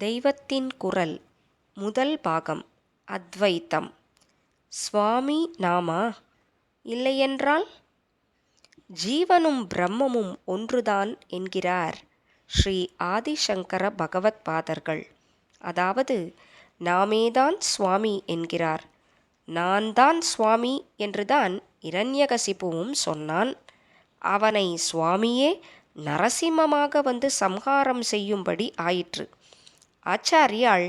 தெய்வத்தின் குரல் முதல் பாகம் அத்வைத்தம். சுவாமி நாமா? இல்லையென்றால்? ஜீவனும் பிரம்மமும் ஒன்றுதான் என்கிறார் ஸ்ரீ ஆதிசங்கர பகவத்பாதர்கள். அதாவது நாமேதான் சுவாமி என்கிறார். நான் தான் சுவாமி என்றுதான் இரண்யகசிபுவும் சொன்னான். அவனை சுவாமியே நரசிம்மமாக வந்து சம்ஹாரம் செய்யும்படி ஆயிற்று. ஆச்சாரியால்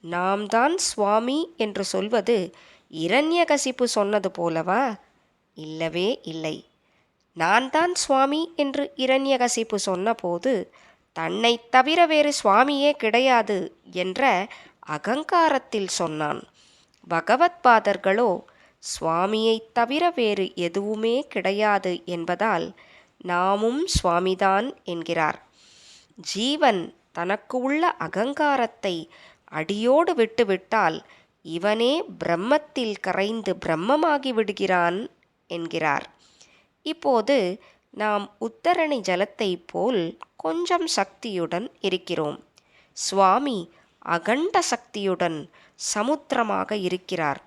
நாம் தான் சுவாமி என்று சொல்வது இரண்யகசிபு சொன்னது போலவா? இல்லவே இல்லை. நான் தான் சுவாமி என்று இரண்யகசிபு சொன்னபோது தன்னைத் தவிர வேறு சுவாமியே கிடையாது என்ற அகங்காரத்தில் சொன்னான். பகவத்பாதர்களோ சுவாமியைத் தவிர வேறு எதுவுமே கிடையாது என்பதால் நாமும் சுவாமிதான் என்கிறார். ஜீவன் தனக்கு உள்ள அகங்காரத்தை அடியோடு விட்டுவிட்டால் இவனே பிரம்மத்தில் கரைந்து பிரம்மமாகி விடுகிறான் என்கிறார். இப்போது நாம் உத்தரணி ஜலத்தை போல் கொஞ்சம் சக்தியுடன் இருக்கிறோம். சுவாமி அகண்ட சக்தியுடன் சமுத்திரமாக இருக்கிறார்.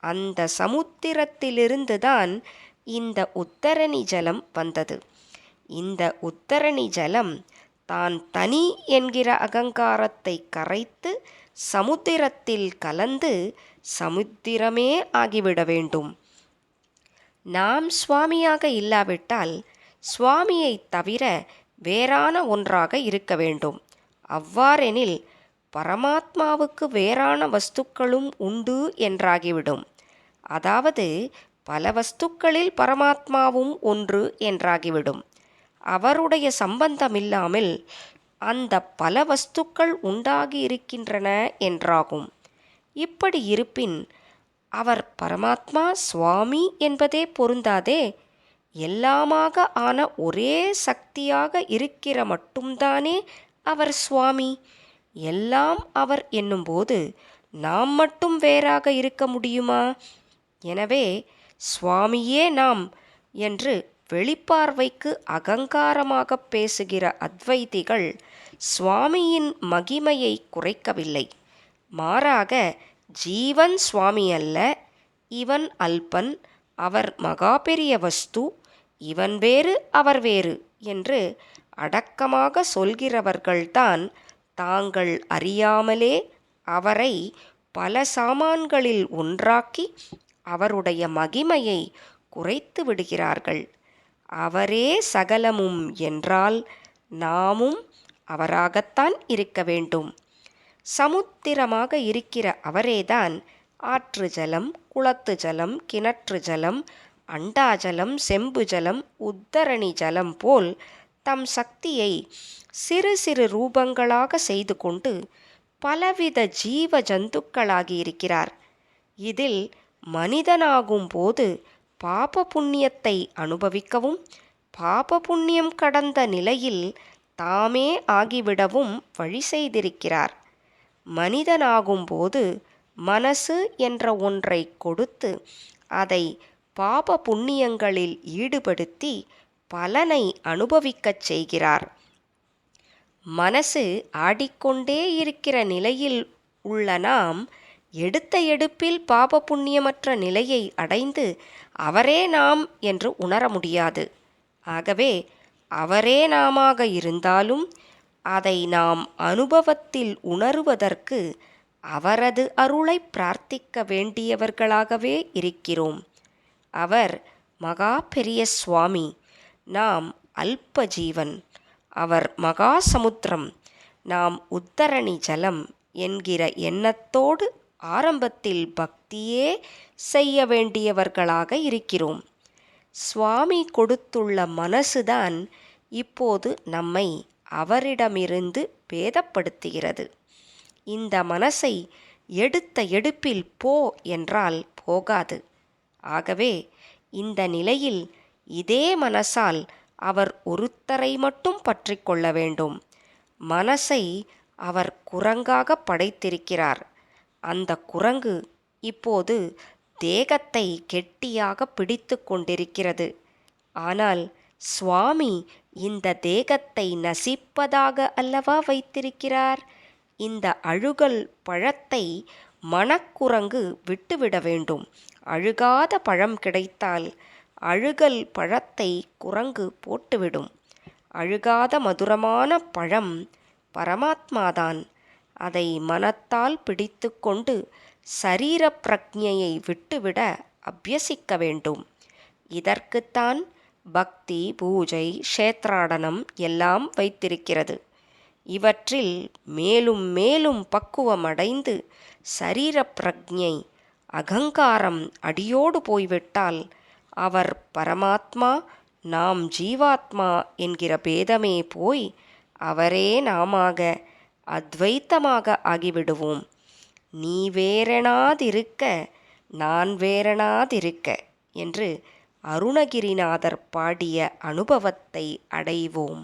அந்த சமுத்திரத்திலிருந்துதான் இந்த உத்தரணி ஜலம் வந்தது. இந்த உத்தரணி ஜலம் தான் தனி என்கிற அகங்காரத்தை கரைத்து சமுத்திரத்தில் கலந்து சமுத்திரமே ஆகிவிட வேண்டும். நாம் சுவாமியாக இல்லாவிட்டால் சுவாமியை தவிர வேறான ஒன்றாக இருக்க வேண்டும். அவ்வாறெனில் பரமாத்மாவுக்கு வேறான வஸ்துக்களும் உண்டு என்றாகிவிடும். அதாவது பல வஸ்துக்களில் பரமாத்மாவும் ஒன்று என்றாகிவிடும். அவருடைய சம்பந்தமில்லாமல் அந்த பல வஸ்துக்கள் உண்டாகி இருக்கின்றன என்றாகும். இப்படி இருப்பின் அவர் பரமாத்மா சுவாமி என்பதே பொருந்தாதே. எல்லாமாக ஆன ஒரே சக்தியாக இருக்கிற மட்டும்தானே அவர் சுவாமி. எல்லாம் அவர் என்னும்போது நாம் மட்டும் வேறாக இருக்க முடியுமா? எனவே சுவாமியே நாம் என்று வெளிப்பார்வைக்கு அகங்காரமாக பேசுகிற அத்வைதிகள் சுவாமியின் மகிமையை குறைக்கவில்லை. மாறாக ஜீவன் சுவாமி அல்ல, இவன் அல்பன், அவர் மகா பெரிய வஸ்து, இவன் வேறு அவர் வேறு என்று அடக்கமாக சொல்கிறவர்கள்தான் தாங்கள் அறியாமலே அவரை பல சாமான்களில் ஒன்றாக்கி அவருடைய மகிமையை குறைத்து விடுகிறார்கள். அவரே சகலமும் என்றால் நாமும் அவராகத்தான் இருக்க வேண்டும். சமுத்திரமாக இருக்கிற அவரேதான் ஆற்று ஜலம், குளத்து ஜலம், கிணற்று ஜலம், அண்டாஜலம், செம்பு ஜலம், உத்தரணி ஜலம் போல் தம் சக்தியை சிறு சிறு ரூபங்களாக செய்து கொண்டு பலவித ஜீவ ஜந்துக்களாகியிருக்கிறார். இதில் மனிதனாகும் போது பாப புண்ணியத்தை அனுபவிக்கவும் பாப புண்ணியம் கடந்த நிலையில் தாமே ஆகிவிடவும் வழி செய்திருக்கிறார். மனிதனாகும்போது மனசு என்ற ஒன்றை கொடுத்து அதை பாப புண்ணியங்களில் ஈடுபடுத்தி பலனை அனுபவிக்கச் செய்கிறார். மனசு ஆடிக்கொண்டே இருக்கிற நிலையில் உள்ள நாம் எடுத்த எடுப்பில் பாப புண்ணியமற்ற நிலையை அடைந்து அவரே நாம் என்று உணர முடியாது. ஆகவே அவரே நாமாக இருந்தாலும் அதை நாம் அனுபவத்தில் உணருவதற்கு அவரது அருளை பிரார்த்திக்க வேண்டியவர்களாகவே இருக்கிறோம். அவர் மகா பெரிய சுவாமி, நாம் அல்ப ஜீவன். அவர் மகா சமுத்திரம், நாம் உத்தரணி ஜலம் என்கிற எண்ணத்தோடு ஆரம்பத்தில் பக்தியே செய்ய வேண்டியவர்களாக இருக்கிறோம். சுவாமி கொடுத்துள்ள மனசுதான் இப்போது நம்மை அவரிடமிருந்து பேதப்படுத்துகிறது. இந்த மனசை எடுத்த எடுப்பில் போ என்றால் போகாது. ஆகவே இந்த நிலையில் இதே மனசால் அவர் ஒருத்தரை மட்டும் பற்றி கொள்ள வேண்டும். மனசை அவர் குரங்காக படைத்திருக்கிறார். அந்த குரங்கு இப்போது தேகத்தை கெட்டியாக பிடித்து கொண்டிருக்கிறது. ஆனால் சுவாமி இந்த தேகத்தை நசிப்பதாக அல்லவா வைத்திருக்கிறார். இந்த அழுகல் பழத்தை மனக்குரங்கு விட்டுவிட வேண்டும். அழுகாத பழம் கிடைத்தால் அழுகல் பழத்தை குரங்கு போட்டுவிடும். அழுகாத மதுரமான பழம் பரமாத்மாதான். அதை மனத்தால் பிடித்து கொண்டு சரீர பிரக்ஞையை விட்டுவிட அபியசிக்க வேண்டும். இதற்குத்தான் பக்தி, பூஜை, க்ஷேத்ராடனம் எல்லாம் வைத்திருக்கிறது. இவற்றில் மேலும் மேலும் பக்குவமடைந்து சரீர பிரக்ஞை, அகங்காரம் அடியோடு போய்விட்டால் அவர் பரமாத்மா, நாம் ஜீவாத்மா என்கிற பேதமே போய் அவரே நாமாக அத்வைத்தமாக ஆகிவிடுவோம். நீ வேறெனாதிருக்க நான் வேறெனாதிருக்க என்று அருணகிரிநாதர் பாடிய அனுபவத்தை அடைவோம்.